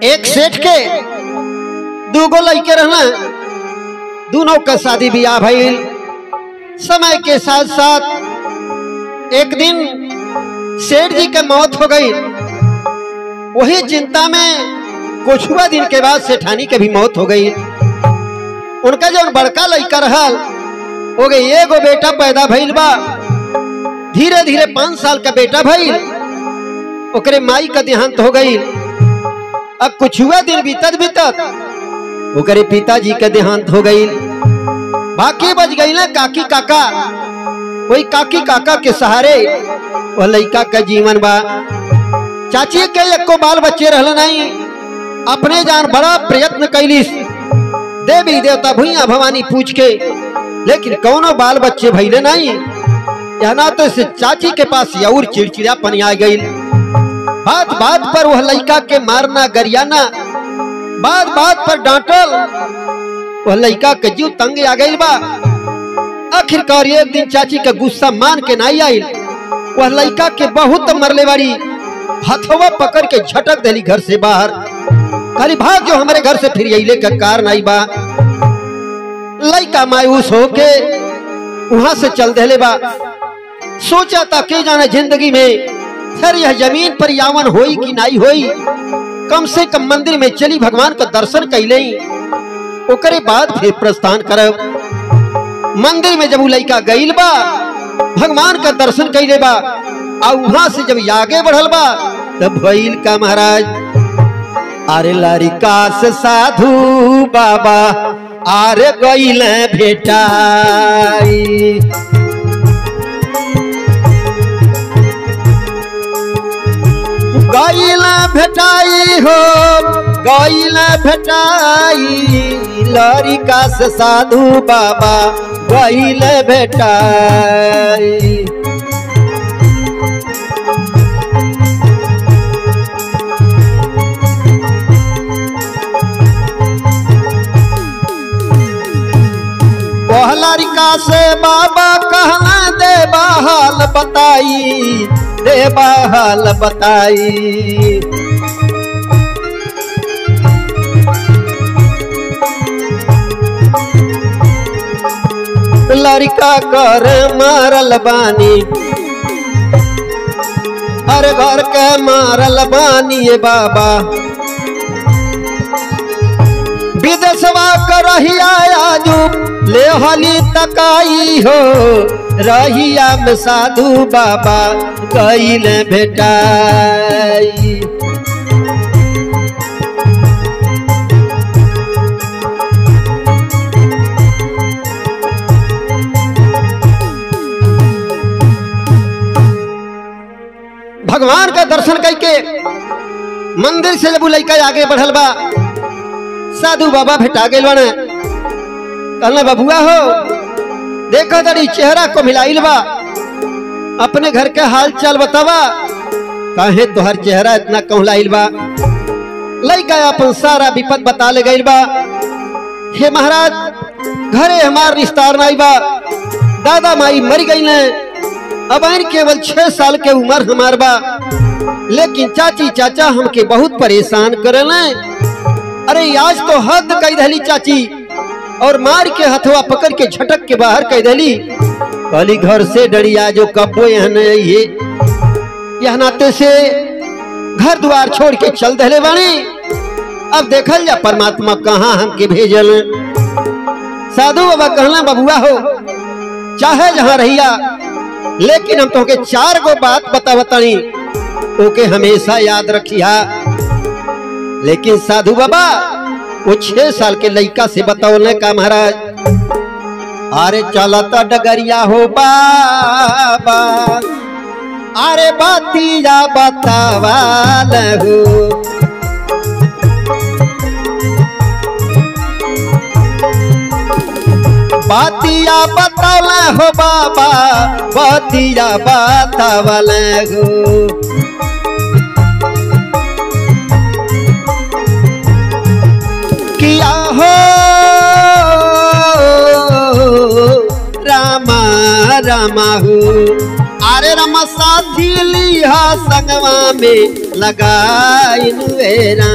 एक सेठ के दूगो लड़के रहना, दोनों का शादी ब्याह भइल। समय के साथ साथ एक दिन सेठ जी की मौत हो गई। वही चिंता में कुछ दिन के बाद सेठानी के भी मौत हो गई। उनका जो बड़का लड़का रहल हो गई, एगो बेटा पैदा भइल बा। धीरे धीरे 5 साल का बेटा भइल, ओकरे माई का देहांत हो गई। अब कुछ दिन बीतत बीतत ओकरे पिताजी का देहांत हो गई। बाकी बच गई ना काकी काका। वही काकी काका के सहारे वह लड़का का जीवन बा। चाची के एको बाल बच्चे रहल नहीं। अपने जान बड़ा प्रयत्न कैलिस, देवी देवता भुइया भवानी पूछ के, लेकिन कौनो बाल बच्चे भइले नहीं। या ना तो से चाची के पास और चिड़चिड़ापन आ गई। बात बात पर वह लड़का के मारना गरियाना, बात बात पर डांटल, वह लड़का के जीव तंग आ गई बा। आखिरकार एक दिन चाची का गुस्सा मान के नहीं आयल। वह लड़का के बहुत मरले बाड़ी, हथवा पकड़ के झटक देली घर से बाहर। खाली भाग जो हमारे घर से फिर अइले का कार नहीं बा। लड़का मायूस होके वहां से चल देले बा। सोचा था के जाना जिंदगी में फिर यह जमीन पर यावन होई कि नहीं होई। कम से कम मंदिर में चली, भगवान का दर्शन कैले, ओकरे बाद फिर प्रस्थान करब। मंदिर में जब लड़का गईल बा, भगवान का दर्शन कैले बा, और वहां से जब आगे बढ़ल बा तब भइल का महाराज, अरे लड़का से साधु बाबा आरे गईल भेटाई। गईल भेटाई हो, गईल भेटाई, लड़का से साधु बाबा गईल भेटाई। लड़का से बाबा कहला दे बहाल बताई, दे बहाल बताई। लड़का कर मारल बानी, अरे घर के मारल बानी बाबा। विदेशवा कर आजू ले हली तकाई हो, रहिया में साधु बाबा गईल भेटाई। भगवान का दर्शन करके मंदिर से जब लड़का आगे बढ़ल बा, साधु बाबा भेटा गए बने। कहना बबुआ हो, देखो तरी चेहरा को मिलाइल बा, अपने घर के हाल चाल बतावा। काहे तोहर चेहरा इतना कहलाइल बा। लड़का अपन सारा विपद बता ले गइल बा। हे महाराज, घरे हमार रिश्तेदार नहीं बा, दादा माई मर गई ने, अब केवल 6 साल के उम्र हमार बा, लेकिन चाची चाचा हमके बहुत परेशान करले। अरे आज तो हद कई दहली चाची, और मार के हथवा पकड़ के झटक के बाहर कह दली। कहली घर से डरिया जो कब्बो यह नाते से घर द्वार छोड़ के चल दहले बानी। अब देखल जा परमात्मा कहाँ हमके भेजल। साधु बाबा कहला बबुआ हो, चाहे जहाँ रहिया, लेकिन हम तोके 4 गो बात बतावतानी, तोके हमेशा याद रखिया। लेकिन साधु बाबा वो 6 साल के लड़का से बताओ का महाराज, अरे चलता डगरिया हो बाबा, अरे बातिया बतावाल हो। बातिया बतावाल हो बाबा, बातिया बतावाल हो। किया हो रामा रामा हो, अरे रमा साथी लिहा संगवा में लगाइन वेरा।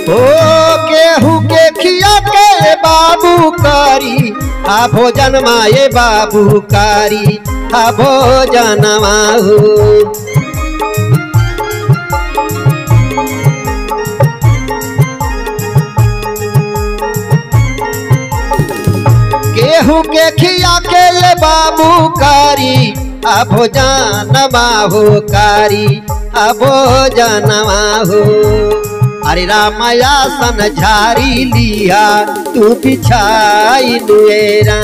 ओ केहू के खिया के बाबू कारी आ भोजन माए बाबू कारी आ भोजन माहू। केहू के खिया के ये बाबू कारी आ भोजन माहू कारी आ भोजन माहू। अरे रामया सन झारी लिया तू बिछाई नुएरा।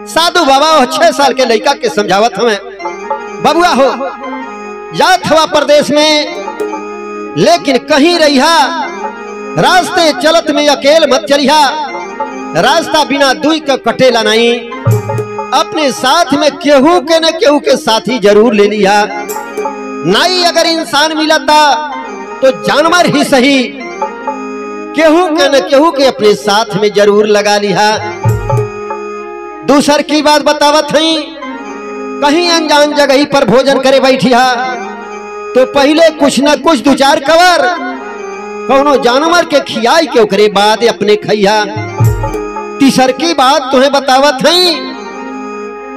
साधु बाबा 6 साल के लड़का के समझावत हमें, बबुआ हो जात हवा प्रदेश में लेकिन कहीं रहिया, रास्ते चलत में अकेल मत चलिहा, रास्ता बिना दुई का कटेला नहीं। अपने साथ में केहू के न केहू के साथी जरूर ले लिया। नहीं अगर इंसान मिलता तो जानवर ही सही केहू के न केहू के अपने साथ में जरूर लगा लिया। दूसर की बात बतावत हई, कहीं अनजान जगह पर भोजन करे बैठिया तो पहले कुछ न कुछ 2-4 कवर कौनो जानवर के खियाई के ओकरे बाद अपने खैया। तीसर की बात तुम्हें बतावत हई,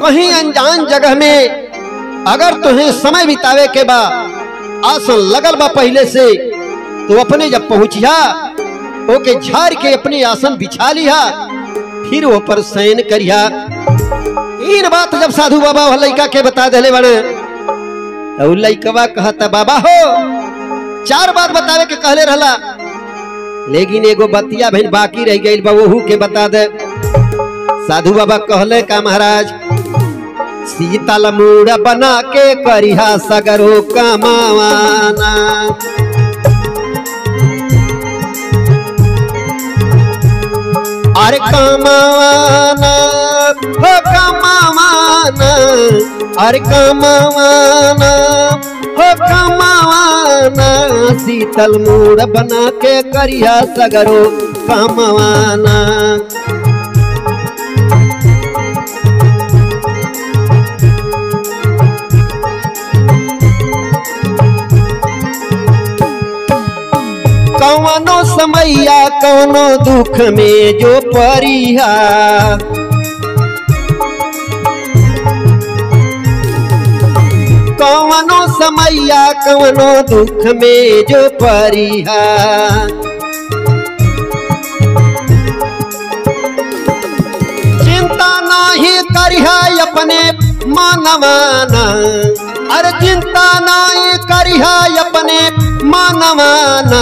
कहीं अनजान जगह में अगर तुम्हें समय बितावे के बा, आसन लगल बा पहले से, तो अपने जब पहुंचिया ओके झाड़ के अपने आसन बिछा लिया, फिर वो पर शयन करिया। इन बात जब साधु बाबा लड़का के बता देले बड़े, तो लड़कवा कहता बाबा हो 4 बात बतावे के कहले रहला, लेकिन एगो बतिया बहन बाकी रह गई बा, वहू के बता दे। साधु बाबा कहले का महाराज, सीतल मूड़ बना के करिहा सगरो कमावाना। अरे कमावाना हो कमावाना, अरे कमावाना हो कमावाना, सीतल मूड़ बना के करिया सगरो कमावाना। कौनो समैया कौनो दुख में जो परिहा, कौनो समैया कौनो दुख में जो परिहा। चिंता नहीं करिहा अपने मानवाना, अरे चिंता नहीं करिहा अपने मानवाना,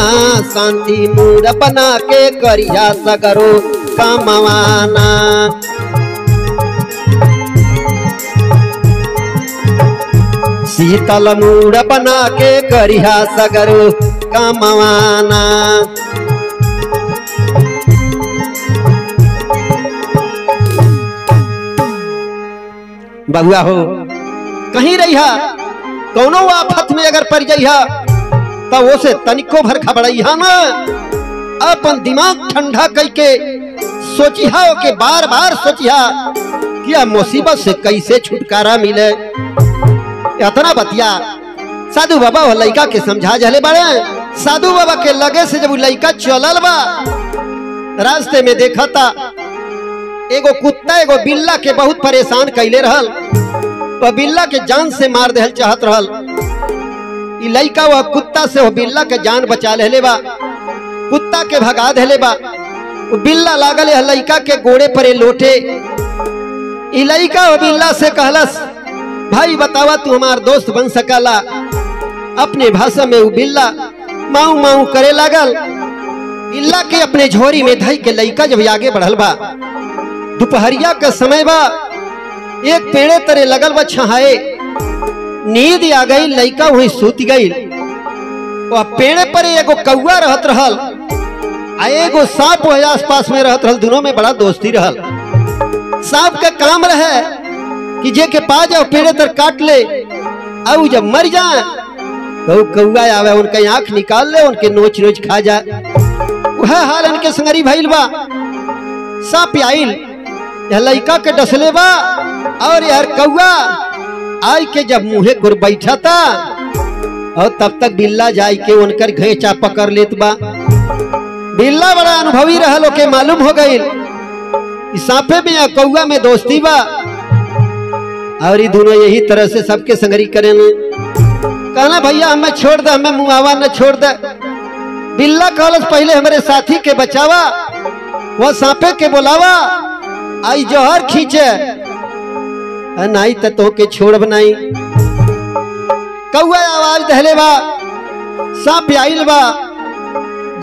शांति मूड बना के करिया सगरो कमवाना। शीतल मूड बना के करिया सगरो कमवाना। बबुआ हो कहीं रहिया, कौनो आफत में अगर पड़ जाइया तो वो से तनिको भर घबराइया ना, अपन दिमाग ठंडा करके सोचिहा के बार बार सोचिहा कि यह मुसीबत से कैसे छुटकारा मिले। इतना बतिया साधु बाबा वो लड़का के समझा जले बड़े। साधु बाबा के लगे से जब वो लड़का चलल बा, रास्ते में देखा था एगो कुत्ता एगो बिल्ला के बहुत परेशान कैले रहल, तो बिल्ला के जान से मार देहल चाहत रहल। ई लड़का वह कुत्ता से वो बिल्ला के जान बचा ले बा, कुत्ता के भगा देले बा। वो बिल्ला लागल है लड़का के गोड़े पर लोटे। ई लड़का वो बिल्ला से कहलस, भाई बतावा तू हमार दोस्त बन सकला। अपने भाषा में वो बिल्ला माऊ माऊ करे लागल। बिल्ला के अपने झोरी में धई के लड़का जब आगे बढ़ल बा, दोपहरिया का समय बा, एक पेड़े तरे लगल बा छहाए, नींद आ गई, लड़का वहीं सूत गई। वह पेड़े पर एगो कौआ रहत रहल, आ एगो सांप वही आसपास में रहत रहल, दोनों में बड़ा दोस्ती रहल। सांप का काम रहे कि जे के पा जाओ पेड़े तर काट ले, और जब मर जाए तो कौआ आवे उनका आंख निकाल ले, उनके नोच नोच खा जाए। वह हाल इनके संगरी भइल बा। सांप आइल यह लड़का के डसले बा और यार कौआ आई के जब मुँहे गुर बैठा था और तब तक बिल्ला जाय के उनकर घेचा पकड़ लेत बा। बिल्ला बड़ा अनुभवी रहल के मालूम हो गई सांपे में या कौआ में दोस्ती बा और ये दोनों यही तरह से सबके संगरी करेंगे। कहना भैया हमें छोड़ दे, हमें मुआवा न छोड़ दे। बिल्ला कहलस पहले हमारे साथी के बचावा, वह सांपे के बोलावा आई जहर खींचे नहीं तो के छोड़ बनाई। कौआ आवाज दहले बा, सांप आइल बा,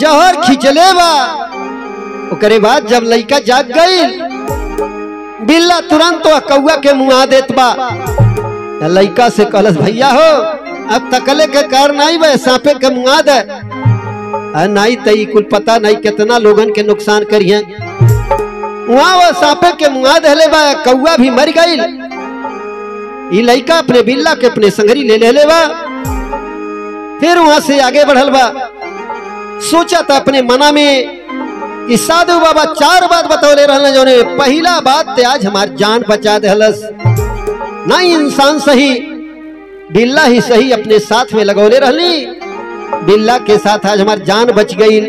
जहर खींचले बा। ओकरे बाद जब लड़का जाग गई बिल्ला तुरंत तो कौआ के मुआ देत बा। लड़का से कहलस भैया हो अब तकले के कार नहीं बे सांपे के मुआ दे नहीं तई कुल पता नहीं कितना लोगन के नुकसान करिए। वहां वो सांपे के मुआ दहले बा, कौआ भी मर गई। ये लड़का अपने बिल्ला के अपने संगरी ले ले बा। फिर वहां से आगे बढ़ल बा। सोचा था अपने मना में कि साधु बाबा 4 बात बतौले रहने जो ने। पहला बात ते आज हमार जान बचा देहलस। नहीं इंसान सही बिल्ला ही सही अपने साथ में लगौले रहली। बिल्ला के साथ आज हमार जान बच गई।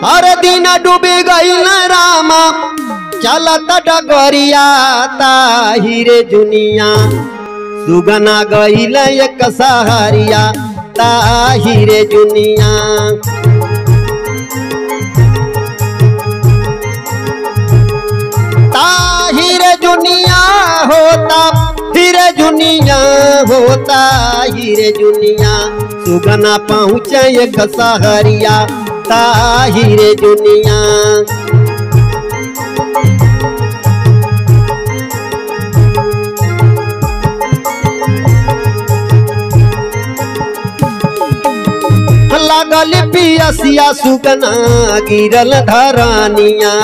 हर दिन डूबे गई न रामा चलता डगरिया ताहिरे दुनिया सुगना गई एक सहारिया ताहिरे दुनिया। ताहिरे दुनिया होता हिरे दुनिया होता हिरे दुनिया सुगना पहुँचे एक सहारिया ताहिरे दुनिया। लागल पियसिया सुगना गिरल धरानिया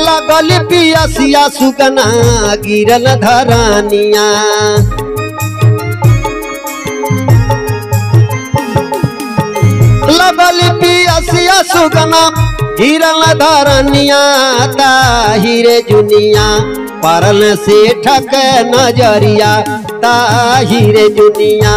लगल पियसिया सुगना गिरल धरानिया। लगल पियसिया सुगना गिरल धरानिया ताहिरे दुनिया परल से ठक नजरिया ताहिरे दुनिया।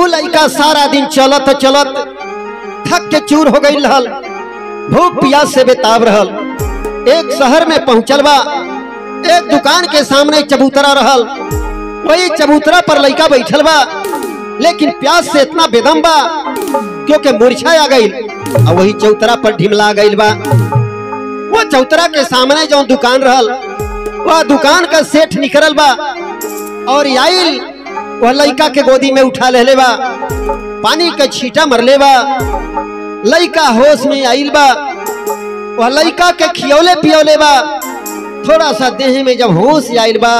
लड़का सारा दिन चलत चलत थक के चूर हो गई रहल, भूख प्यास से बेताब रहल। एक शहर में पहुंचल बा। एक दुकान के सामने चबूतरा रहल। वही चबूतरा पर लड़का बैठल बा लेकिन प्यास से इतना बेदम बा क्योंकि मूर्छा आ गई और वही चौतरा पर ढिमला गई बा। वो चौतरा के सामने जो दुकान रहल वह दुकान का सेठ निकलल बा और आइल वह लड़का के गोदी में उठा ले बा। पानी का छींटा मरले बा। लड़का होश में आइल बा। वह लड़का के खियौले पियौले बा। थोड़ा सा देह में जब होश आइल बा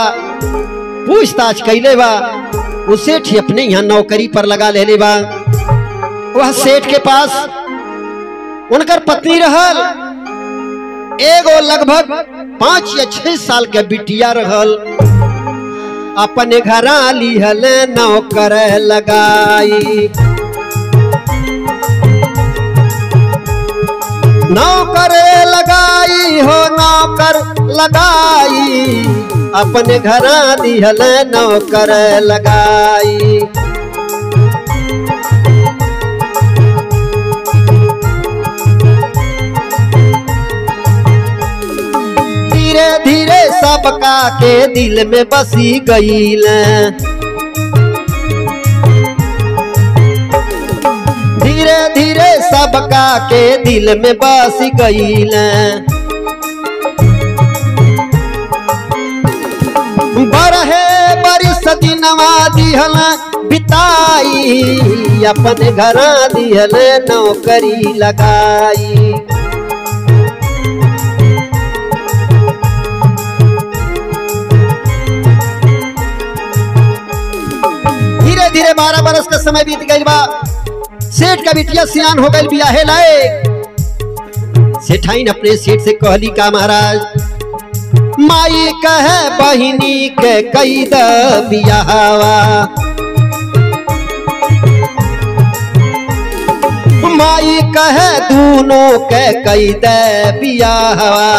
पूछताछ कैले बा। वो सेठ अपने यहाँ नौकरी पर लगा ले बा। वह सेठ के पास उनकर पत्नी रहल। एगो लगभग 5 या 6 साल के बिटिया रहल। अपने घरा लिहल नौकर लगाई। नौकर लगाई हो नौकर लगाई अपने घरा लिहल नौकर लगाई। धीरे धीरे सबका के दिल में बसी गई। धीरे धीरे सबका के दिल में बस गई। बरहे बरिस दिनवा दिहल बिताई अपने घरा दिहल नौकरी लगाई। धीरे धीरे 12 बरस का समय बीत गई बा। सेठ का बिटिया सियान हो गई बियाहे लाए। सेठाइन अपने सेठ से कहली का महाराज माई कहे बहिनी के कई द बियाहवा, माई कहे दूनों के कई द बियाहवा।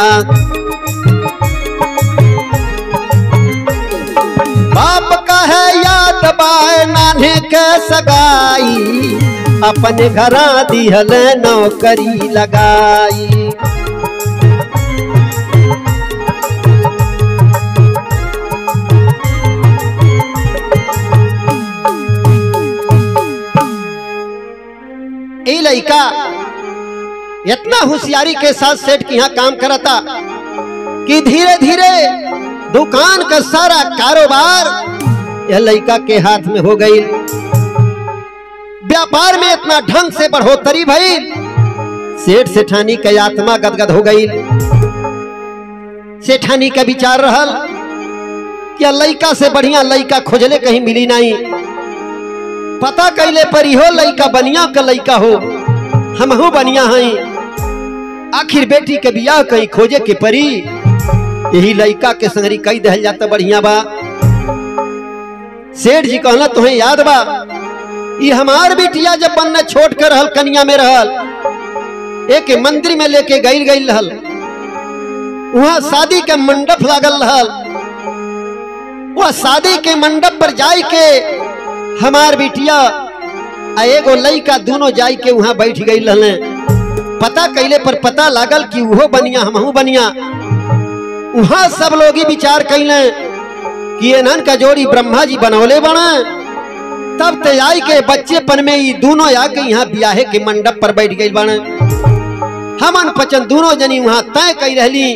बाप कहे याद बाय नाने के सगाई, अपने घरा दिहल नौकरी लगाई। ये लड़का इतना होशियारी के साथ सेठ के यहाँ काम करता कि धीरे धीरे दुकान का सारा कारोबार यह लड़का के हाथ में हो गई। व्यापार में इतना ढंग से बढ़ोतरी भई, सेठ सेठानी का आत्मा गदगद हो गई। सेठानी का विचार रहल कि लड़का से बढ़िया लड़का खोजले कहीं मिली नहीं। पता कैले पर हो लड़का बनिया का लड़का हो, हमहू बनिया हैं। आखिर बेटी के बियाह कहीं खोजे के परी, यही लड़का के संगरी कई दहल जाता बढ़िया बा। सेठ जी कहला तुम्हें याद बा ये हमार बिटिया जब बनना छोड़ कर रहल कन्या में रहल, एक मंदिर में लेके गई रहल, वहां शादी के मंडप लागल रहल। वह शादी के मंडप पर जाय के हमार बिटिया एगो लड़का दोनों जाय के वहां बैठ गई रहले। पता कैले पर पता लागल कि वो बनिया हमहू बनिया। वहां सब लोग ही विचार कैले कि इन्हन का जोड़ी ब्रह्मा जी बनौले बना। तब ते आई के बच्चेपन में ये दोनों आके यहाँ ब्याहे के मंडप पर बैठ गई बने। हमन पचन दोनों जनी वहां तय कई रहली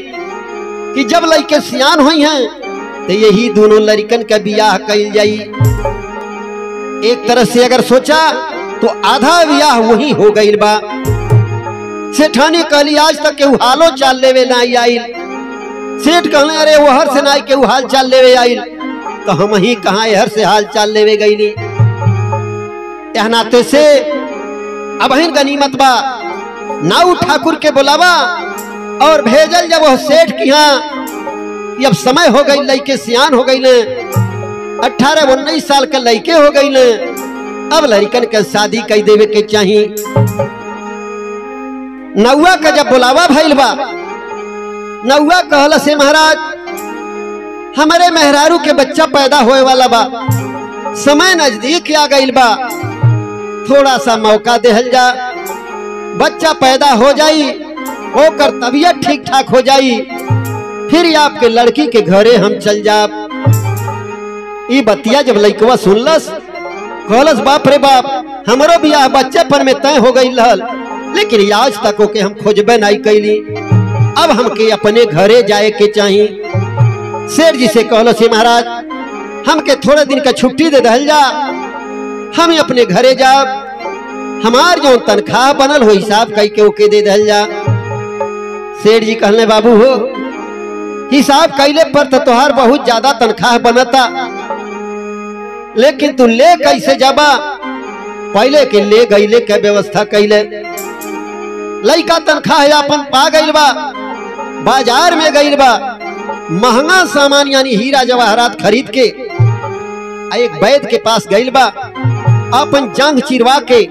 कि जब लड़के सियान हुई हैं तो यही दोनों लड़कन का ब्याह कल जाई। एक तरह से अगर सोचा तो आधा ब्याह वही हो गई बा। सेठानी कहली आज तक केहू हालो चाल लेवे ना आइल। सेठ कहले अरे वो हर से नाई केहू हाल चाल लेवे आइल, तो हम ही कहाँ हर से हाल चाल लेवे गईली। यह नाते से अब हिन गनीमत बा नाऊ ठाकुर के बुलावा और भेजल जब वो सेठ की यहाँ कि अब समय हो गई, लड़के सियान हो गई, 18-19 साल के लड़के हो गई, अब लड़कन के शादी कर देवे के चाहिए। नौवा का जब बुलावा भइल बा, नौवा कहला से महाराज हमारे मेहरारू के बच्चा पैदा होए वाला बा, समय नजदीक आ गइल बा, थोड़ा सा मौका देहल जा, बच्चा पैदा हो जाई, होकर तबीयत ठीक ठाक हो जाई, फिर आपके लड़की के घरे हम चल जाब। ये बतिया जब लड़कवा सुनलस कहलस बाप रे बाप, हमरो बियाह बच्चेपन में तय हो गई रहल, लेकिन आज तक ओके हम खोजबे नहीं कैली, अब हमके अपने घरे जाए के चाहिए। सेठ जी से कहलो से महाराज हमके थोड़े दिन का छुट्टी दे दहल जा, हम अपने घरे जाब, हमार जो तनख्वाह बनल हो हिसाब कई के ओके दे दहल जा। सेठ जी कहले बाबू हो हिसाब कैले पर तो तोहार बहुत ज्यादा तनख्वाह बनता, लेकिन तू ले कैसे जाबा, पहले के ले गईले के व्यवस्था कैले। लड़का तनख्वाह अपन पा गइल बा, बाजार में गइल बा, महंगा सामान यानी हीरा जवाहरात खरीद के एक वैद्य के पास गइल बा, अपन जंग चिरवा के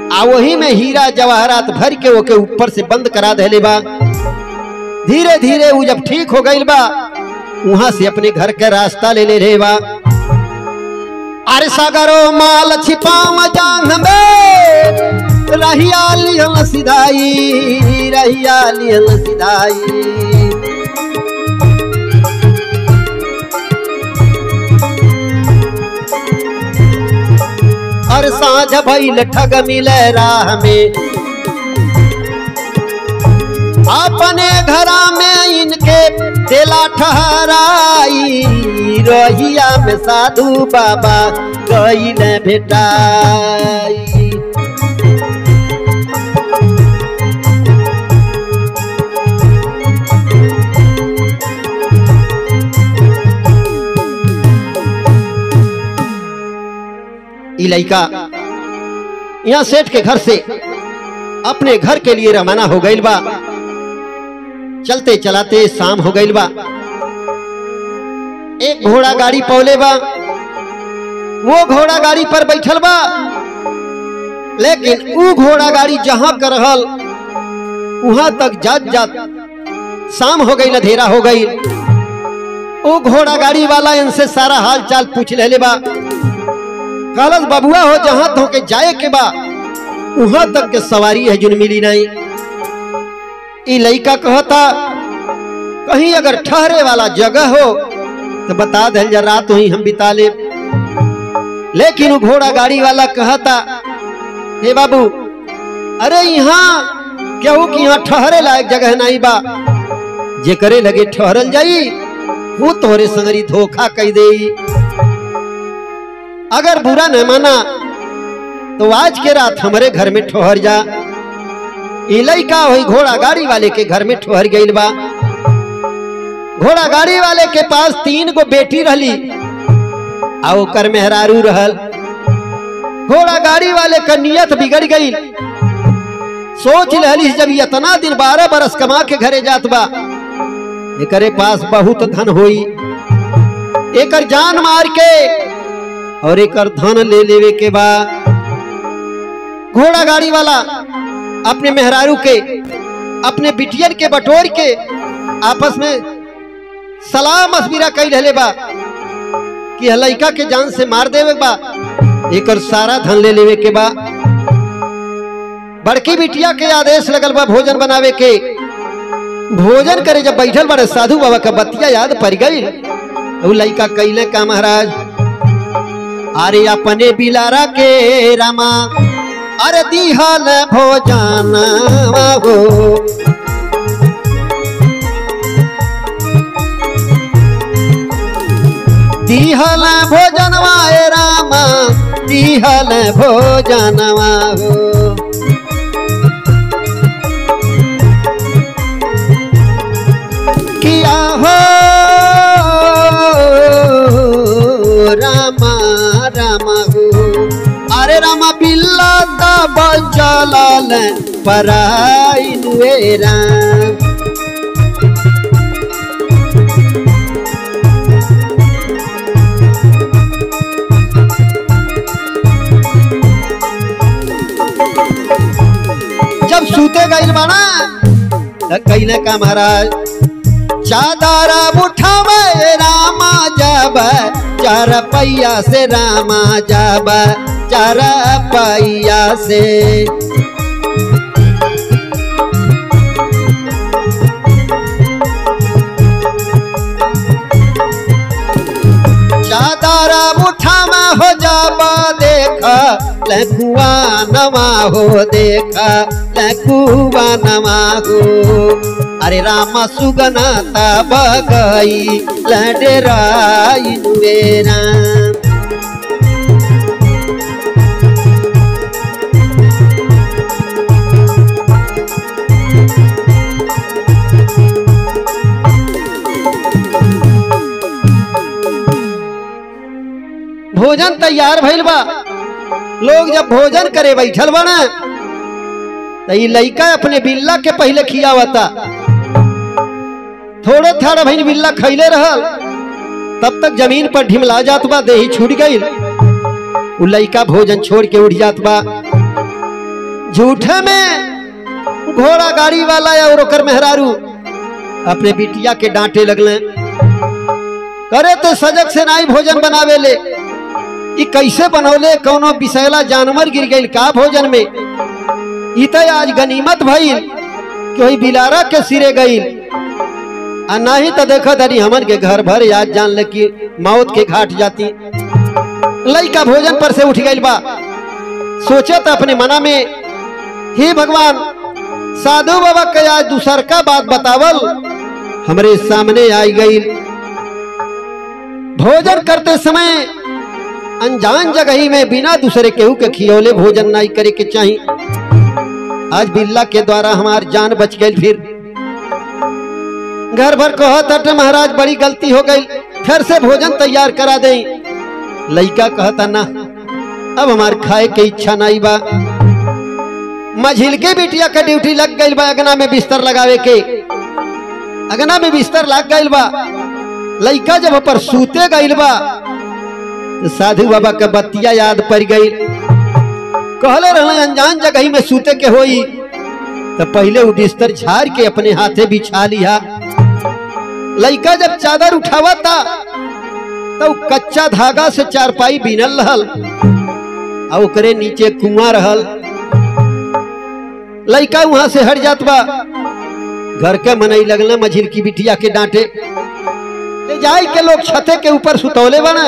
आ वही में हीरा जवाहरात भर के ओके ऊपर से बंद करा देले बा। धीरे धीरे वो जब ठीक हो गइल बा, वहां से अपने घर के रास्ता ले ले रहे बा। अरे सागरो माल छिपाव जांग में रहिया लिहल सिधाई, रहिया लिहल सिधाई। और साँझ भइल ठग मिले राह में, अपने घरा में इनके देला ठहराई, रहिया में साधु बाबा कइले भेटाई। ई लइका यहाँ सेठ के घर से अपने घर के लिए रवाना हो गई बा। चलते चलाते शाम हो गई बा। एक घोड़ा गाड़ी पौले बा, वो घोड़ा गाड़ी पर बैठल बा, लेकिन वो घोड़ा गाड़ी जहां कर रहल वहां तक जात जात शाम हो गई, अंधेरा हो गई। वो घोड़ा गाड़ी वाला इनसे सारा हाल चाल पूछ ले बा। कहलस बबुआ हो जहां तो के जाए के बा वहां तक के सवारी है जुन मिली नहीं। ई लइका कहता कहीं अगर ठहरे वाला जगह हो तो बता दे, रात वहीं हम बिता ले। लेकिन वो घोड़ा गाड़ी वाला कहता हे बाबू, अरे यहाँ क्या हो कि यहाँ ठहरे लायक जगह नहीं बा, जे करे लगे ठहरल जाई वो तोरे संगरी धोखा कह दे। अगर बुरा न माना तो आज के रात हमारे घर में ठहर जा। लइका वही घोड़ा गाड़ी वाले के घर में ठहर गई बा। घोड़ा गाड़ी वाले के पास 3 गो बेटी रहली और कर मेहरारू रहल। घोड़ा गाड़ी वाले का नियत बिगड़ गई। सोच लहली जब इतना दिन 12 बरस कमा के घरे जात बा, एकरे पास बहुत धन होई, एकर जान मार के और एकर धन ले लेवे के बा। घोड़ा गाड़ी वाला अपने मेहरारू के अपने बिटियन के बटोर के आपस में सलाह मशविरा कई रहले बा कि लइका के जान से मार देवे बा, एकर सारा धन ले लेवे के बा। बड़की बिटिया के आदेश लगल बा भोजन बनावे के। भोजन करे जब बैठल बड़े साधु बाबा का बतिया याद पड़ गई। वो लइका कैले का महाराज, अरे अपने बिलारा के रामा अरे दिहल भोजन हो, दिहल भोजनवा रामा दिहल भोजनवा हो। किया हो रामा रामा हो, अरे रामा बिल्ला दब जलाल पराइन वेरा। जब सूते गई बाना कैले का महाराज, चादरा उठावे रामा जब 4 पैया से, रामा जब 4 पैया से। चादरा उठावा हो जाबा देखा लकुआ नवा हो, देखा लकुआ नवा हो। अरे रामा सुगना तब गई लडराई मेरा। भोजन तैयार भइल बा। लोग जब भोजन करे बैठल बना तो ये लइका अपने बिल्ला के पहले खियावता। थोड़े थाड़ा भईन बिल्ला खैले रहल, तब तक जमीन पर ढिमला जात बा, देही छूट गई। उ लइका भोजन छोड़ के उठ जात बा। झूठे में घोड़ा गाड़ी वाला और ओकर मेहरारू अपने बिटिया के डांटे लगले। करे तो सजग से नाई भोजन बनावे ले, ये कैसे बनौले, कौनो बिसैला जानवर गिर गई का भोजन में। इत आज गनीमत भइल कि वही बिलारा के सिरे गई, आ नहीं तो देखा धरी हमन के घर भर आज जान ले कि मौत के घाट जाती। लइका भोजन पर से उठ गई बा। सोचे तो अपने मना में, हे भगवान, साधु बाबा के आज दूसर का बात बतावल हमरे सामने आई गई। भोजन करते समय अनजान जगह में बिना दूसरे केहू के खियौले भोजन नहीं करे के चाहिए। आज बिल्ला के द्वारा हमार जान बच गई। फिर घर भर कहता महाराज बड़ी गलती हो गई, फिर से भोजन तैयार करा दें। लइका कहता ना, अब हमार खाए के इच्छा नहीं बा। मझिल के बिटिया का ड्यूटी लग गई बा अगना में बिस्तर लगावे के। अगना में बिस्तर लग गई बा, लइका जब पर सूते गई बा तो साधु बाबा का बतिया याद पड़ गई। कहले रहना अनजान जगह में सूते के होई तो पहले वो बिस्तर झाड़ के अपने हाथे बिछा लिया। लइका जब चादर उठावा था तो कच्चा धागा से चारपाई बिनल रहल और ओकरे नीचे कुआं रहल। लइका वहां से हट जात बा, घर के मनई लगना मझिल की बिटिया के डांटे ले जाए के लोग छते के ऊपर सुतौले बना।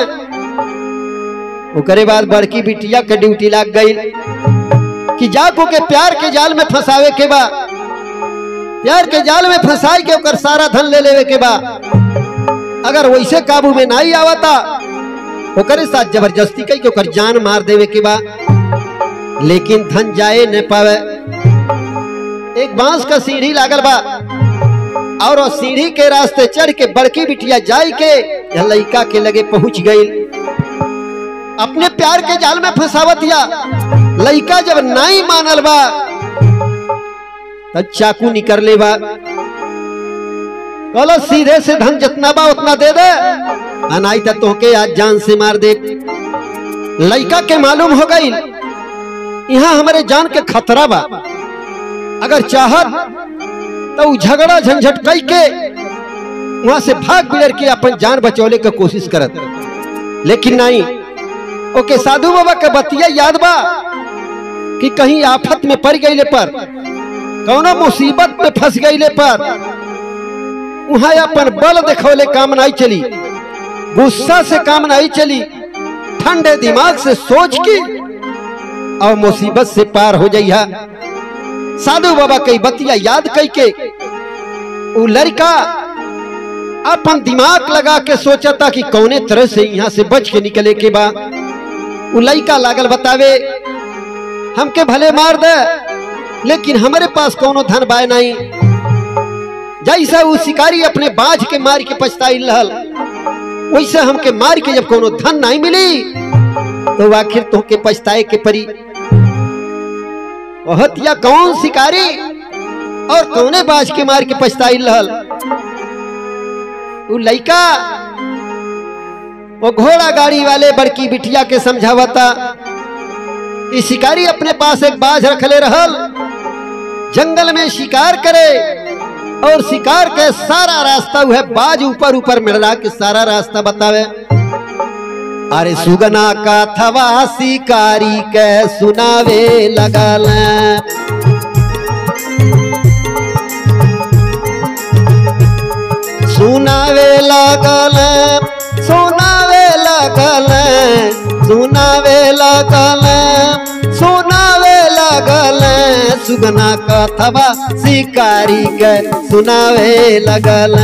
ओकरे बाद बड़की बिटिया के ड्यूटी लग गई कि जाको के प्यार के जाल में फंसावे के बा, प्यार के जाल में फंसाई के ओकर सारा धन ले लेवे के बा। अगर वैसे काबू में नहीं आवता ओकरे साथ जबरदस्ती कई के ओकर जान मार देवे के बा, लेकिन धन जाए न पावे। एक बांस का सीढ़ी लागल बा और सीढ़ी के रास्ते चढ़ के बड़की बिटिया जाई के लइका के लगे पहुंच गई। अपने प्यार के जाल में फंसावत या लइका जब नहीं मानल बा तब चाकू निकर ले बा, कहलो सीधे से धन जितना बा उतना दे दे, अनाई तक तोहके आज जान से मार दे। लइका के मालूम हो गई यहाँ हमारे जान के खतरा बा, अगर चाहत तो झगड़ा झंझट कई के वहां से भाग बिलर के अपन जान बचौले की कोशिश करत, लेकिन नहीं। ओके साधु बाबा के बतिया याद बा कि कहीं आफत में पड़ गईले पर, कौनो मुसीबत में फंस गईले पर वहां अपन बल दिखौले काम नहीं चली, गुस्सा से काम नहीं चली, ठंडे दिमाग से सोच के और मुसीबत से पार हो जाइया। साधु बाबा कई बतिया याद कई के वो लड़का अपन दिमाग लगा के सोचा था कि कौने तरह से यहाँ से बच के निकले के बा। वो लड़का लागल बतावे हमके भले मार दे लेकिन हमारे पास कोनो धन बाय नहीं। जैसा वो शिकारी अपने बाज के मार के पछताई रहल वैसे हमके मार के जब कोनो धन नहीं मिली तो आखिर तोहके पछताए के परी। हत्या कौन शिकारी और कौने बाज के मार के पछताई रहल। वो लइका वो घोड़ा गाड़ी वाले बड़की बिटिया के समझावता कि शिकारी अपने पास एक बाज रखले रहल, जंगल में शिकार करे और शिकार के सारा रास्ता वह बाज ऊपर ऊपर मिला के सारा रास्ता बतावे। अरे सुगना का थवा शिकारी के सुनावे लगल, सुनावे लगल, सुनावे लगल, सुनावे लगल, सुनावे लगल, सुगना का थवा शिकारी के सुनावे लगल।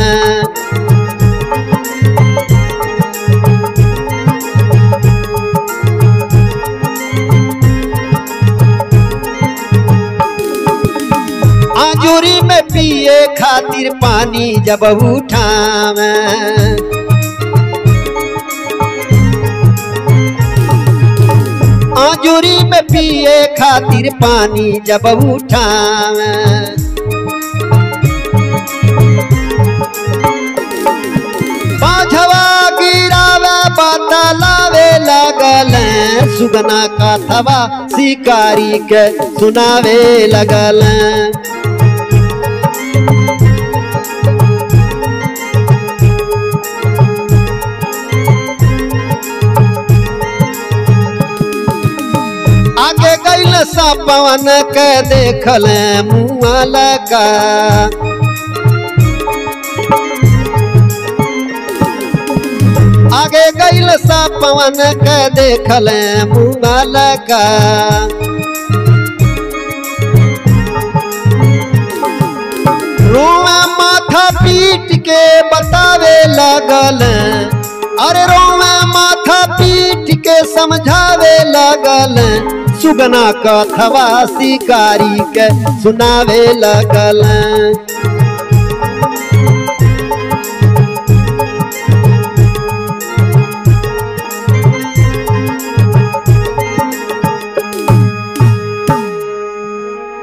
आजूरी में पिए खातिर पानी जब उठावे, आजूरी में पिए खातिर पानी जब उठावे, बाझवा गिरावे बतलावे लगल, सुगना का थवा शिकारी के सुनावे लगल। आगे गईल सा पवन के देखल मुआ लगा, आगे गईल सा पवन के देखल मुआ लगा, रोआ माथा पीट के बतावे लगल, अरे रोआ माथा पीट के समझावे लगल, सुगना का थवा शिकारी के सुनावे लगल।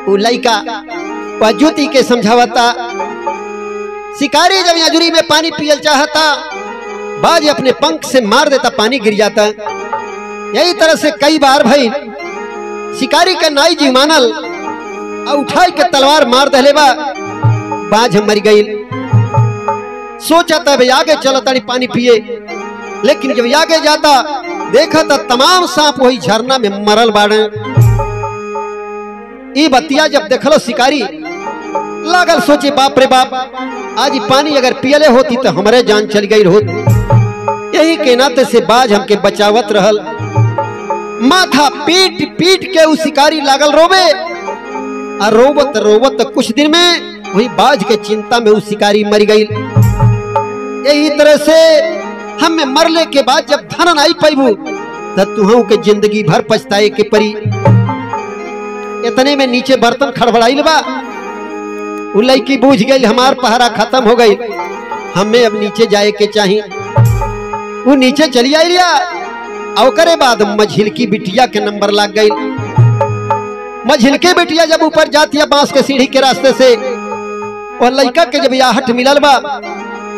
वो लड़का वह ज्योति के समझावता। शिकारी जब यजुरी में पानी पियल चाहता, बाज अपने पंख से मार देता, पानी गिर जाता। यही तरह से कई बार भाई शिकारी का नाई जी मानल और उठाई के तलवार मार दलेबा, बाज मर गई। सोचा था भाई आगे चलो ताड़ी पानी पिए, लेकिन जब आगे जाता देखा था तमाम सांप वही झरना में मरल बाड़े। ई बतिया जब देखलो शिकारी लागल सोचे बाप रे बाप, आज पानी अगर पियले होती तो हमारे जान चल गई होती। यही के नाते से बाज हमके बचावत रहल। माथा पीट पीट के उस शिकारी लागल रोवे, और रोवत रोवत कुछ दिन में वही बाज के चिंता में उस शिकारी मर गई। यही तरह से हमें मरले के बाद जब धन आई पैबू तब तुहू के जिंदगी भर पछताए के परी। इतने में नीचे बर्तन खड़बड़ाइल बा, उ लड़की बूझ गई हमार पहरा खत्म हो गई, हमें अब नीचे जाए के चाहिए। वो नीचे चली आई लिया, और करे बाद मझिलकी बिटिया के नंबर लग गई। मझिलके बिटिया जब ऊपर जाती है बांस के सीढ़ी के रास्ते से, और लड़का के जब आहट मिलल बा,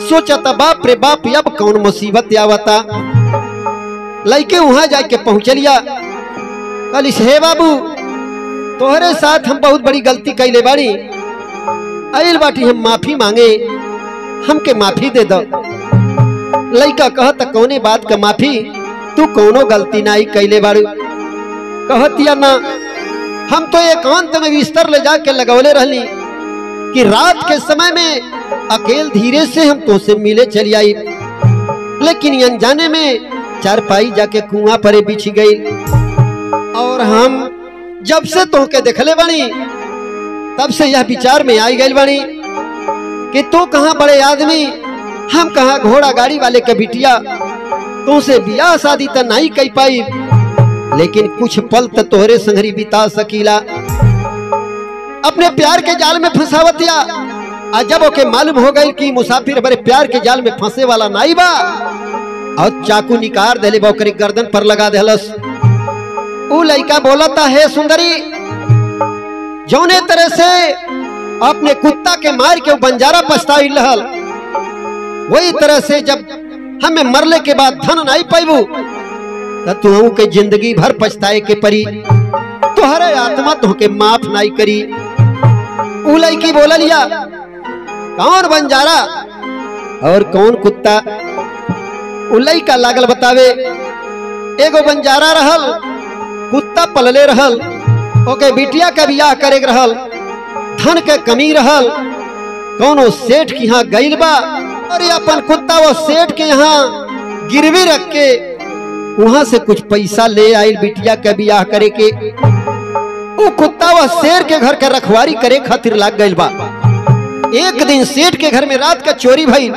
सोचा था बाप रे बाप अब कौन मुसीबत आवता। लड़के वहां जाके पहुंचलिया, कल हे बाबू तोहरे साथ हम बहुत बड़ी गलती कैले बाड़ी, आइल बाटी हम माफी मांगे, हमके माफी दे दो। लड़का कहता कौने बात का माफी, तू कौनो गलती नहीं कैले बाड़ू। कहतिया ना, हम तो एकांत में बिस्तर ले जाके लगौले रहली कि रात के समय में अकेल धीरे से हम तो से मिले चली आई, लेकिन अनजाने में चारपाई जाके कुआं परे बिछ गई। और हम जब से तोहके देखले बनी तब से यह विचार में आई गई बनी कि तू कहाँ बड़े आदमी, हम कहाँ घोड़ा गाड़ी वाले के बिटिया, तुमसे बियाह शादी तो नहीं कर पाई, लेकिन कुछ पल तो तोहरे संगरी बिता सकीला। अपने प्यार के जाल में फंसावतिया, जब ओके मालूम हो गई कि मुसाफिर बड़े प्यार के जाल में फंसे वाला नहीं बा, और चाकू निकाल देले बा ओकरे गर्दन पर लगा देहलस। उ लड़का बोलता है सुंदरी, जौने तरह से अपने कुत्ता के मार के बंजारा पछताई रहल, वही तरह से जब हमें मरले के बाद धन नहीं पैबू तब तू के जिंदगी भर पछताए के परी, तुहरे आत्मा तुहके माफ नहीं करी। उ लड़की बोलिया कौन बंजारा और कौन कुत्ता। उ लड़का लागल बतावे, एगो बंजारा रहल, कुत्ता पलले रहल, ओके बिटिया का बियाह करे रहल, धन के कमी रहल, कौनो सेठ के यहाँ गइल बा, और अपन कुत्ता वो सेठ के यहाँ गिरवी रख के वहां से कुछ पैसा ले आयल बिटिया के बियाह करे के। वो कुत्ता वह शेर के घर के रखवारी करे खातिर लाग गइल बा। एक दिन सेठ के घर में रात का चोरी भई,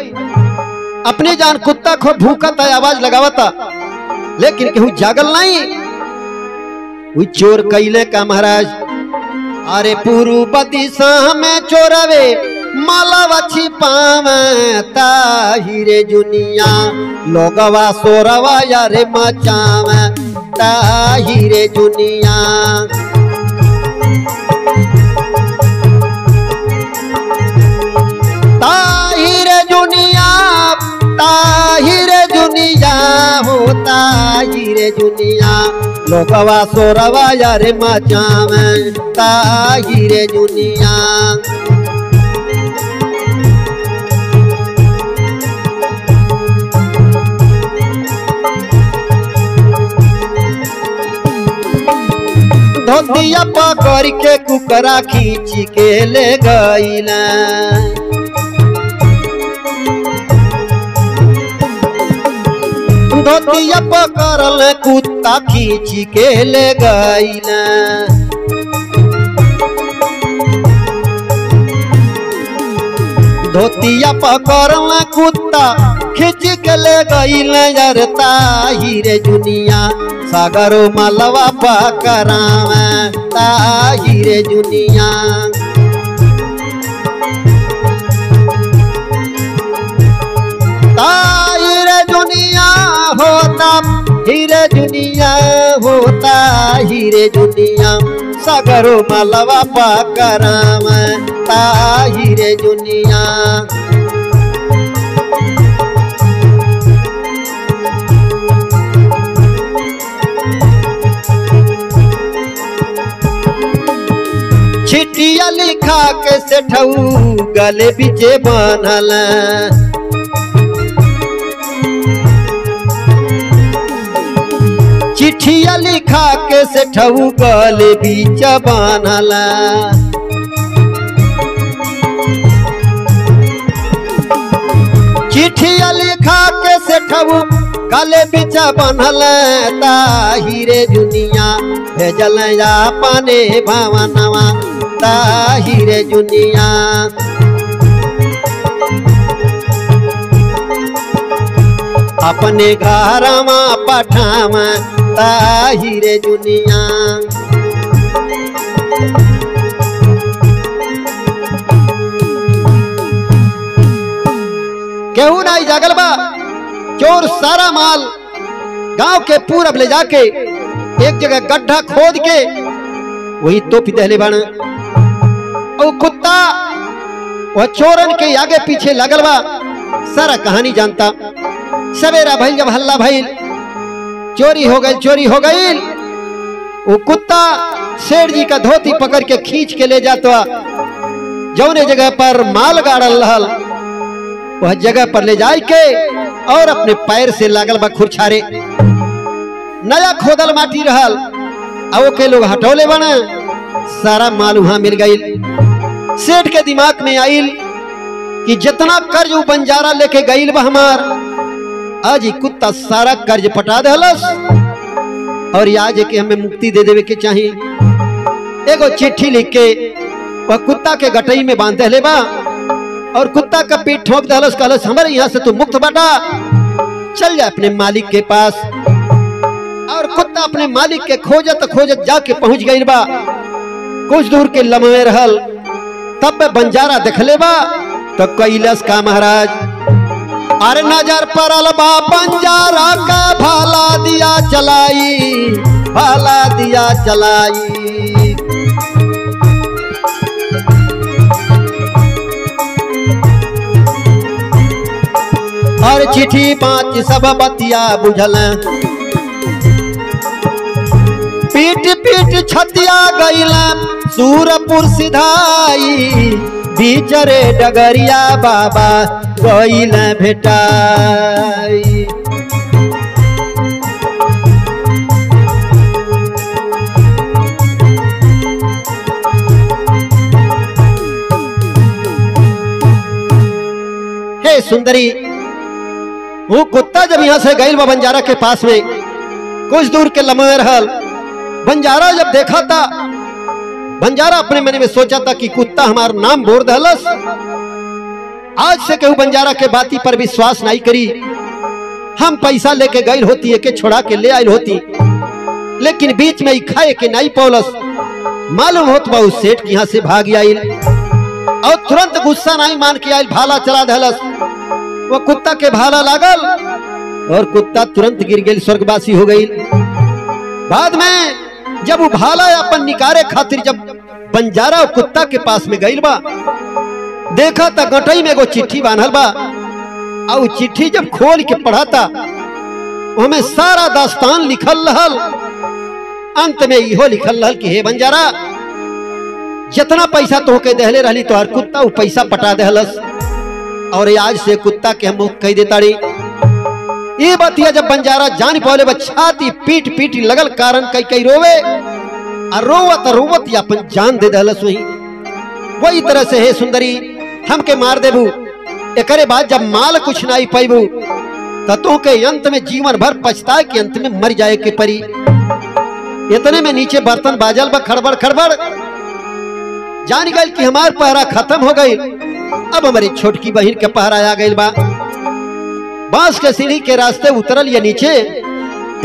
अपने जान कुत्ता को भूखा था, आवाज लगावता, लेकिन केहू जागल नहीं। वो चोर कैले का महाराज, अरे पूर्व दिशा में चोरवे मालावा छिपावे, ताहिरे जुनिया लोगवा सोरवा यारे मचावे, ताहिरे जुनिया। ताहिरे जुनिया, ताहिरे जुनिया हो, ताहिरे जुनिया लोगवा सोरवा यारे मचावे, ताहिरे जुनिया। धोतिया पकड़ के कुकरा खींच के ले गईला, धोतिया पकड़ल कुत्ता खींच के ले गईला। धोतिया पकड़ल कुत्ता खींच के ले गईला, यार ताहिरे जुनिया सागरो मालवा पकड़ावे, ताहिरे जुनिया। ताहिरे जुनिया हो, नाम हीरे दुनिया होता हीरे दुनिया सगरो मलवा पकराम ता हीरे दुनिया। चिट्ठिया लिखा के सेठऊ गले बीचे बांधल चिट्ठिया लिखा के सेठऊ गले बीच बांधल चिट्ठिया लिखा के सेठऊ गले बीच बांधल ता हीरे दुनिया भेजल अपने भवनवा ता हीरे दुनिया। अपने घर में पठाम ता हीरे दुनिया। केहू नहीं जागल बा चोर सारा माल गांव के पूरब ले जाके एक जगह गड्ढा खोद के वही तोपी दहले बन और कुत्ता वह चोरन के आगे पीछे लगल बा सारा कहानी जानता। सवेरा भइल जब हल्ला भइल चोरी हो गई वो कुत्ता शेर जी का धोती पकड़ के खींच के ले जाता जौने जगह पर माल गाड़ल रहल वह जगह पर ले जाए के और अपने पैर से लागल बा खुरछारे नया खोदल माटी रहल अब के लोग हटौले बना सारा माल वहां मिल गई। सेठ के दिमाग में आइल कि जितना कर्ज वो बंजारा लेके गईल बा हमार आज ही कुत्ता सारा कर्ज पटा दहलस और आज के हमें मुक्ति दे देवे के चाहिए। एगो चिट्ठी लिख के वह कुत्ता के गटई में बांध दहले बा और कुत्ता का पीठ ठोक दहलस कहलस हमारे यहाँ से तू मुक्त बाटा चल जा अपने मालिक के पास। और कुत्ता अपने मालिक के खोजत जाके पहुंच गई बा कुछ दूर के लम्हे रहल तब बंजारा देखले बा तो कैलस का महाराज अरे नजर पड़ल बा बंजारा का भाला दिया चलाई और चिट्ठी पांच सब बतिया बुझल पीट छतिया गईल सूरपुर सिधाई बीचरे डगरिया बाबा गईल भेटाई। हे सुंदरी वो कुत्ता जब यहाँ से गईल बा बंजारा के पास में कुछ दूर के लम्हे रहल बंजारा जब देखा था बंजारा अपने मन में सोचा था कि कुत्ता हमार नाम बोल दहलस आज से केहू बंजारा के बाती पर विश्वास नहीं करी। हम पैसा लेके गई होती है के छोड़ा के ले आई होती लेकिन बीच में ही खाए के नहीं पौलस मालूम होत बा उस सेठ की यहाँ से भाग आई और तुरंत गुस्सा नहीं मान के आई भाला चला दहलस वो कुत्ता के भाला लागल और कुत्ता तुरंत गिर गई स्वर्गवासी हो गई। बाद में जब वो भाला अपन निकारे खातिर जब बंजारा और कुत्ता के पास में गईल बा देखा था गटई में एगो चिट्ठी बांधल बा और चिट्ठी जब खोल के पढ़ा था हमें सारा दास्तान लिखल रहल। अंत में इहो लिखल रहल कि हे बंजारा जितना पैसा तोहके दहले रहली तो हर कुत्ता वो पैसा पटा दहलस और आज से कुत्ता के हम मुक्त कह देता रही। ये बतिया जब बंजारा जान पौले छाती पीट लगल कारण कई रोवे और रोवत अपन जान दे दहलस वही तरह से हे सुंदरी हमके मार देबू एकरे बाद जब माल कुछ नहीं पैबू तो तू के अंत में जीवन भर पछताए कि अंत में मर जाए के परी। इतने में नीचे बर्तन बाजल बा खड़बड़ जान गई कि हमार पहरा खत्म हो गई अब हमारी छोटकी बहन के पहरा आ गई बा। बांस के सीढ़ी के रास्ते उतरल या नीचे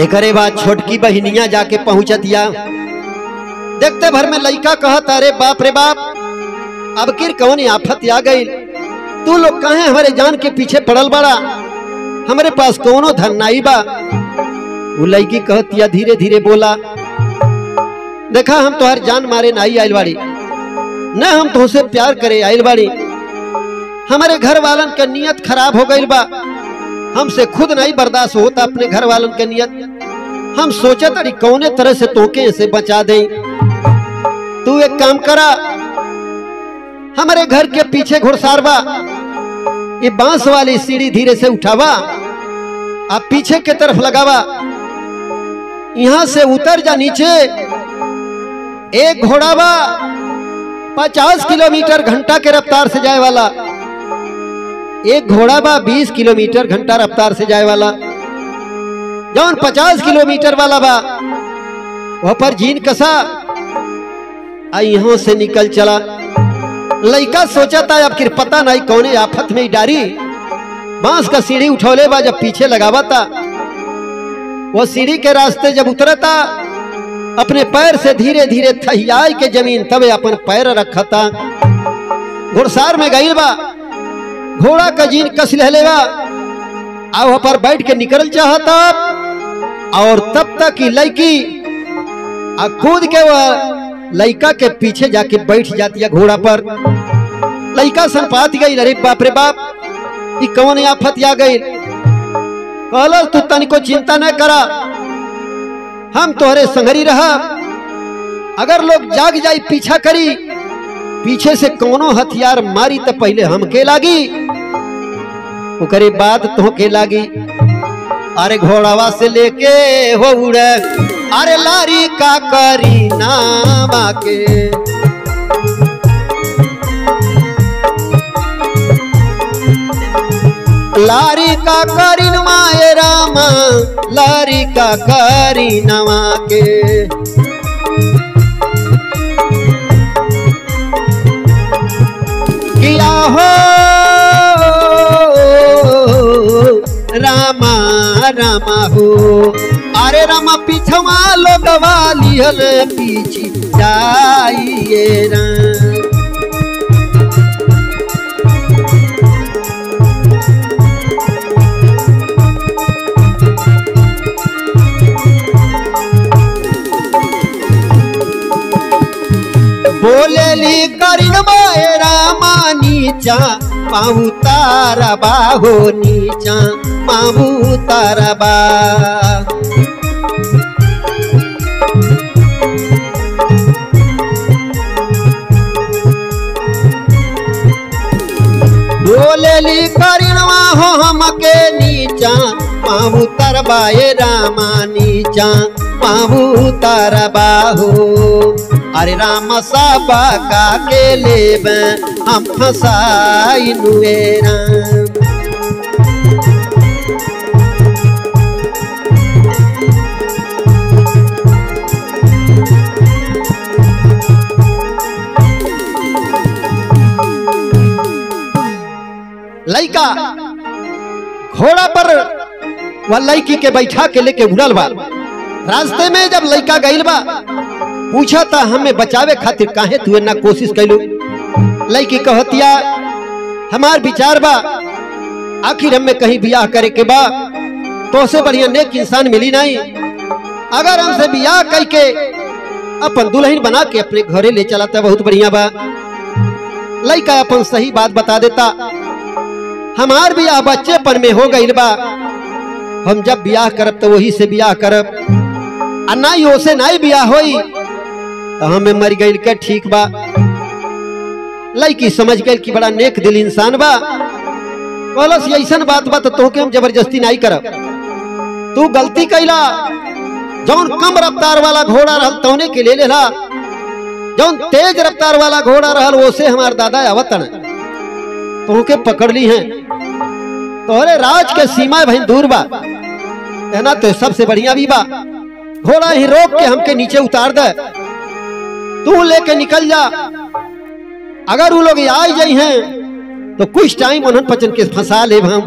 एकरे बाद छोटकी बहनिया जाके पहुंचा दिया। देखते भर में लड़का कहत अरे बाप रे बाप अब किर कौन आफत आ गई तू लोग कहे हमारे जान के पीछे पड़ल बड़ा हमारे पास कोनो धन नहीं बा वो लड़की कहतिया धीरे धीरे बोला, देखा हम तोहर जान मारे नहीं आइल बाड़ी, न हम तुमसे प्यार करे आइल बाड़ी। हमारे घर वालन का नियत खराब हो गई बा, हमसे खुद नहीं बर्दाश्त होता अपने घर वालन के नियत। हम सोचा तरी कौने तरह से तोके से बचा दे। तू एक काम करा, हमारे घर के पीछे घुड़सार बा, ये बांस वाली सीढ़ी धीरे से उठावा, आप पीछे के तरफ लगावा, यहां से उतर जा नीचे। एक घोड़ा बा 50 किलोमीटर घंटा के रफ्तार से जाए वाला, एक घोड़ा बा 20 किलोमीटर घंटा रफ्तार से जाए वाला। जौन 50 किलोमीटर वाला बा वह पर जीन कसा यहां से निकल चला। लड़का सोचा था अब कि पता नहीं कौने आफत में डारी बांस का सीढ़ी उठौले बा, जब पीछे लगावा था वो सीढ़ी के रास्ते जब उतरता अपने पैर से धीरे धीरे थहियाई के जमीन तबे अपन पैर रखा था। घुड़सार में गईल बा, घोड़ा का जीन कस लेवा, वहां पर बैठ के निकल चाहता, और तब तक की लड़की कूद के वह लड़का के पीछे जाके बैठ जाती है घोड़ा पर। लड़का सनपात गई, अरे बाप रे बाप, ये कौन आफत आ गई। कहला तू तनिको चिंता न करा, हम तोहरे संगरी रहा, अगर लोग जाग जाई पीछा करी, पीछे से कोनो हथियार मारी तो पहले हमके लागी, ओकरे बाद तोहके लागी। अरे घोड़ावा से लेके हो उड़े, अरे लारी का करी नामा के, लारी का करी नवाए रामा, लारी का करी नवा के। किया हो रामा रामा हो, अरे रामा पीछवा लोगवा लिहल पीछी जाइए राम। बोलेली करिन माए रामा नीचा माहू तारा बा हो, नीचा माहू तारा बा। बोलेली करिन हो हमके नीचा माहू तरबाए रामा, नीचा माहू तारा हो। अरे राम साबा का के लेब हम फसाई नुए राम। लड़का घोड़ा पर वह लड़की के बैठा के लेके उड़ल बा। रास्ते में जब लड़का गईल बा, पूछा था हमें बचावे खातिर काहे तू ना कोशिश कैलू। लड़की कहतिया हमार विचार बा, आखिर हमें कहीं बियाह करे के बा, तो से बढ़िया नेक इंसान मिली नहीं। अगर हमसे बियाह करके अपन दुल्हन बना के अपने घरे ले चलाता बहुत बढ़िया बा। लड़का अपन सही बात बता देता, हमार बियाह बच्चेपन में हो गई बा, हम जब बियाह करब तो वही से बियाह करब, और ना ही ओसे ना ही बियाह होई तो हमें मर गई के ठीक बा। लड़की समझ गई कि बड़ा नेक दिल इंसान बा। बोलस ऐसा बात बा तो के हम जबरदस्ती नहीं करब, तू गलती कैला। जौन कम रफ्तार वाला घोड़ा रहल तौने के ले लेला, जौन तेज रफ्तार वाला घोड़ा रहल ओसे हमार दादा आवतन तो के पकड़ ली हैं। तोहरे राज के सीमा भाई दूर बा, है ना, तो सबसे बढ़िया भी बा घोड़ा ही रोक के हमके नीचे उतार दे, तू लेके निकल जा। अगर वो लोग आ जाई हैं तो कुछ टाइम उन्हन पचन के फंसा ले हम।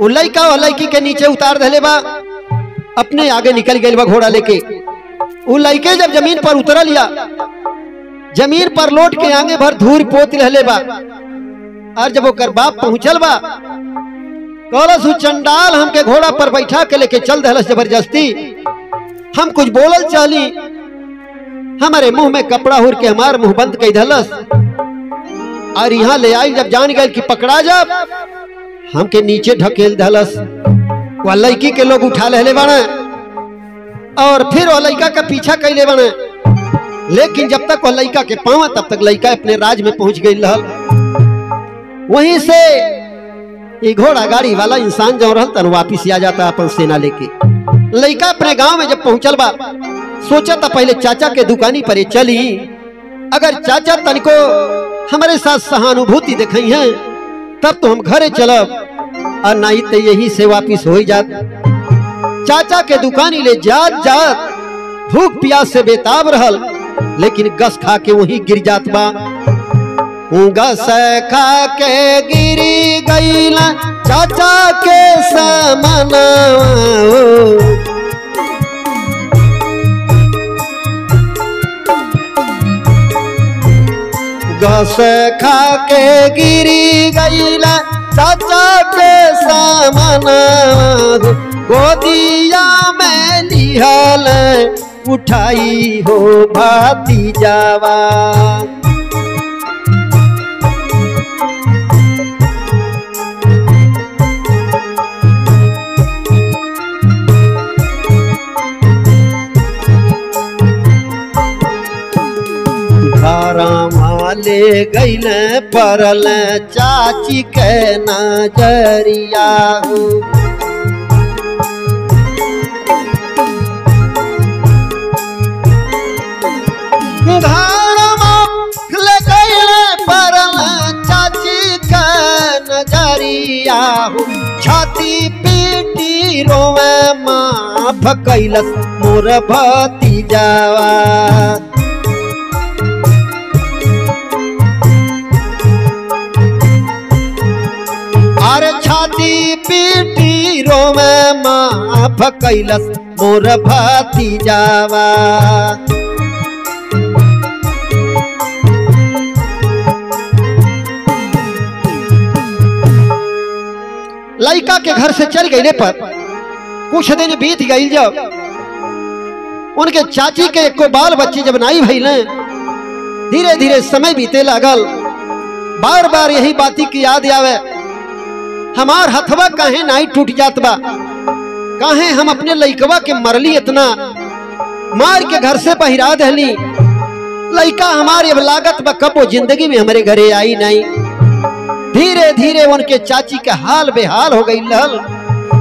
वो लड़का और लड़की के नीचे उतार दे बा, अपने आगे निकल गए बा घोड़ा लेके। वो लड़के जब जमीन पर उतर लिया, जमीन पर लौट के आगे भर धूल पोत रहले बा। और जब ओकर बाप पहुंचल बा कहलस उ चंडाल हमके घोड़ा पर बैठा के लेके चल दहलस जबरदस्ती। हम कुछ बोलल चाली, हमारे मुंह में कपड़ा हुर के हमार मुंह बंद कर दहलस और यहाँ ले आई। जब जान गए कि पकड़ा जब हमके नीचे ढकेल दहलस। वह लड़की के लोग उठा ले बने और फिर वह लड़का का पीछा कैले बने, लेकिन जब तक वह लड़का के पावा तब तक लड़का अपने राज में पहुंच गई रहल। वहीं से ये घोड़ा गाड़ी वाला इंसान जो रहल तन वापिस आ जाता अपन सेना लेके। लड़का अपने गांव में जब पहुंचल बा सोचा था पहले चाचा के दुकानी पर चली, अगर चाचा तनिको हमारे साथ सहानुभूति दिखाई है तब तो हम घरे चलब, और नहीं तो यही से वापिस हो जात। चाचा के दुकानी ले जात जात भूख प्यास से बेताब रहल, लेकिन गस खा के वहीं गिर जात बा। गस खा के गिरी गईला चाचा के समना, गस खा के गिरी गईला चाचा के समना, गोदिया में लिहल उठाई हो भतीजावा। ले गईल परल चाची के नजरिया हो, ले गईल परल चाची के नजरिया हो। छाती पीटी रोवे माफ कैलस मोर भतीजावा। अरे छाती पीटी रोवे माफ कैलस मोर भतीजावा। लड़का के घर से चल गईले पर कुछ दिन बीत गई, जब उनके चाची के एको बाल बच्चे जब नाई भइले, धीरे धीरे समय बीते लागल। बार बार यही बाती की याद आवे, हमार हथवा काहे नाई टूट जात बा, काहे हम अपने लइकवा के मरली इतना, मार के घर से बहिरा दहली। लइका हमारे अब लागत बा कबो जिंदगी में हमारे घरे आई नहीं। धीरे धीरे उनके चाची का हाल बेहाल हो गई लहल,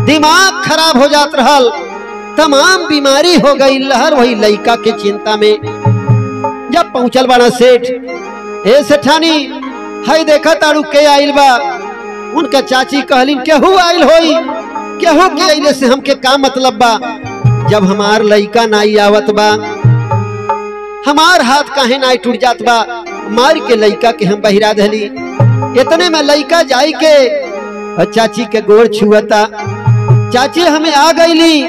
दिमाग खराब हो जात रहल, तमाम बीमारी हो गई लहर। वही लइका के चिंता में जब पहुंचल बाना सेठ, ए सेठानी हई देखा तारू के आइल बा। उनका चाची कहलिन केहू आइल होई, केहू के आइले से हमके का मतलब बा, जब हमार लइका नाई आवत बा, हमार हाथ काहे नाई टूट जात बा, मार के लइका के हम बहिरा दहली। इतने में लइका जाई के और चाची के गोड़ छुअता, चाची हमें आ गईली।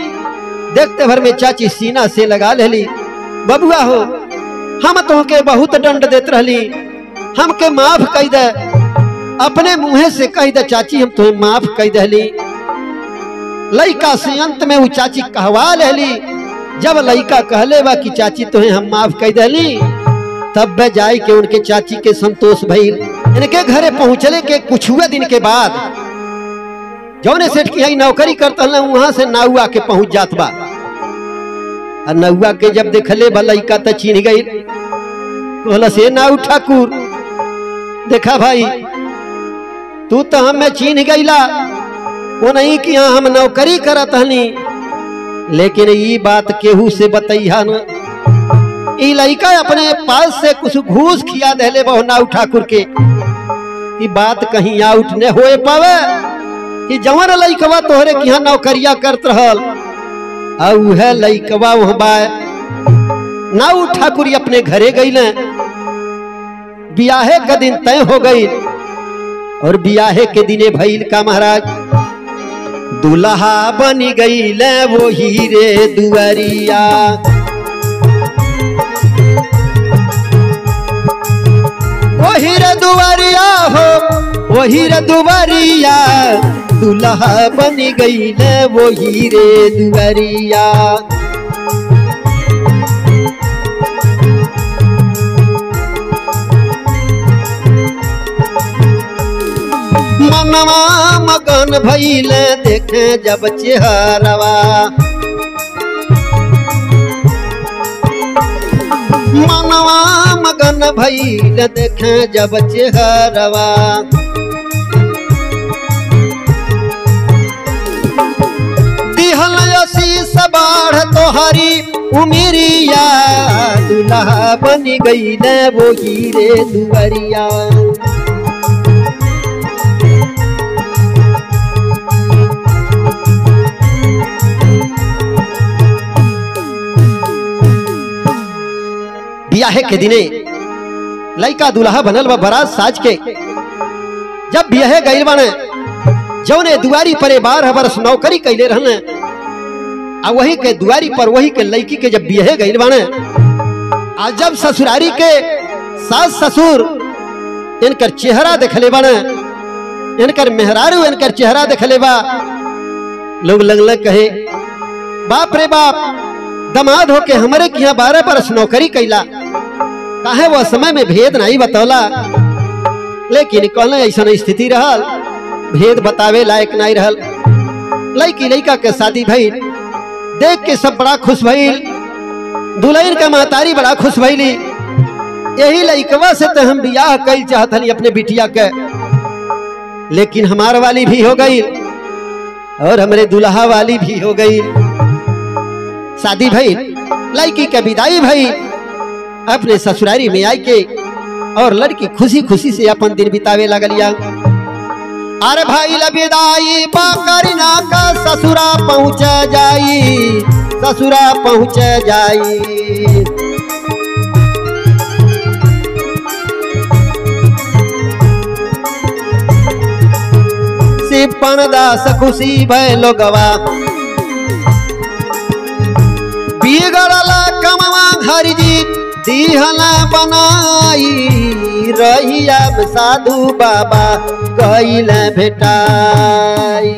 देखते भर में चाची सीना से लगा लेली, बबुआ हो हम तोहके बहुत दंड देत रहली, हमके माफ कई दे, अपने मुंह से कह दे चाची हम तुम्हें माफ कह दहली। लइका से अंत में वो चाची कहवा लेली। जब लइका कहले बा कि चाची तुम्हें हम माफ कह दहली, तब वे जाए के उनके चाची के संतोष भइल। इनके घरे पहुंचले के कुछ हुए दिन के बाद जौने सेठ की हई नौकरी करता वहां से नाउआ के पहुंच जात बा। और नौआ के जब देखले बा लइका तो चिन्ह गई, कहला से नाउ ठाकुर देखा भाई तू तो हमें चिन्ह गईला, वो नहीं कि हाँ हम नौकरी करत हनी, लेकिन ये बात केहू से बतैया न। ई लइका अपने पास से कुछ घूस खिया देले बहु नाउ ठाकुर के, ई बात कहीं आउट न होए पावे कि जवन लइकवा तोहरे की यहाँ नौकरिया करत रहल, और वह लइकवा वह बा नाउ ठाकुर अपने घरे गईले। बियाहे का दिन तय हो गई, और बियाहे के दिने भइल का महाराज, दुल्हा बनी गईले वो हीरे दुआरिया। वो हीरे दुआरिया हो, वो हीरे दुआरिया, दुल्हा बन गई न वो हीरे दुआरिया। मनवा मगन भइल देखे जब चेहरवा, मनवा मगन भइल देखे जब चेहरवा। दिहल आशीष बाढ़ तोहरी उमिरिया, दुल्हा बन गई न वो हीरे दुआरिया। बियाहे के दिने लइका दुल्हा बनल बा बारात साज के। जब बियाहे गइल बाने जौने दुआरी पर 12 बरस नौकरी कैले रहने, आ वही के दुआरी पर वही के लड़की के जब बियाहे गइल बाने, आ जब ससुरारी के सास ससुर इनकर चेहरा देखले बाने, इनकर मेहरारू इनकर चेहरा देखले बा, लोग लगल कहे बाप रे बाप, दमाद होके हमारे के यहाँ 12 बरस नौकरी कैला, काहे वो समय में भेद नहीं बतौला। लेकिन कहना ऐसा स्थिति रहल, भेद बतावे लायक नहीं रहल। लड़की लड़का के शादी भइल, देख के सब बड़ा खुश भइल, दुल्हन का महतारी बड़ा खुश भइली। यही लड़कवा से तो हम बियाह कैल चाहत हनी अपने बिटिया के, लेकिन हमार वाली भी हो गई और हमरे दुल्हा वाली भी हो गई। शादी भइल, लड़की के विदाई भइल अपने ससुरारी में आई के, और लड़की खुशी खुशी से अपन दिन बितावे लगलिया। अरे भाई विदाई बकरीना का ससुरा पहुँच जाई, ससुरा पहुँच जाई। सिपन दास खुशी भइलो गवा, बिगड़ला कमवा घर जी दिहला बनाई। रहिया साधु बाबा कइले भेटाई।